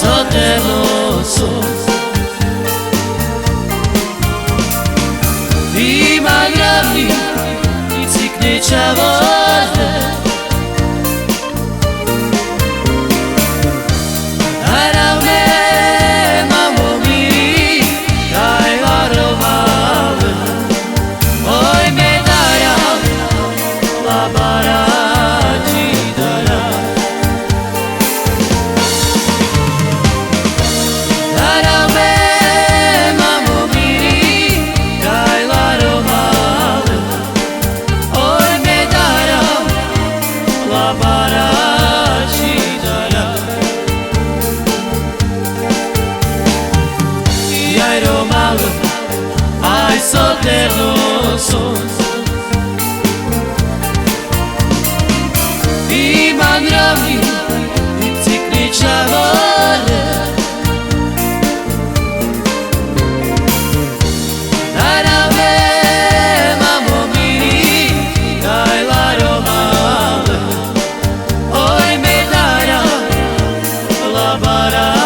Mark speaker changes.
Speaker 1: soternosos Dimagravni i cikneća vode Naravne mamo miri kaj varovale Oj me dara la barađi dara Naravne mamo miri kaj varovale Oj me dara la barađi dara Ai romalo, ai soternosos Iman ravni i ciknića vode Naravne mamo miri kaj varovale Oj me dara la bara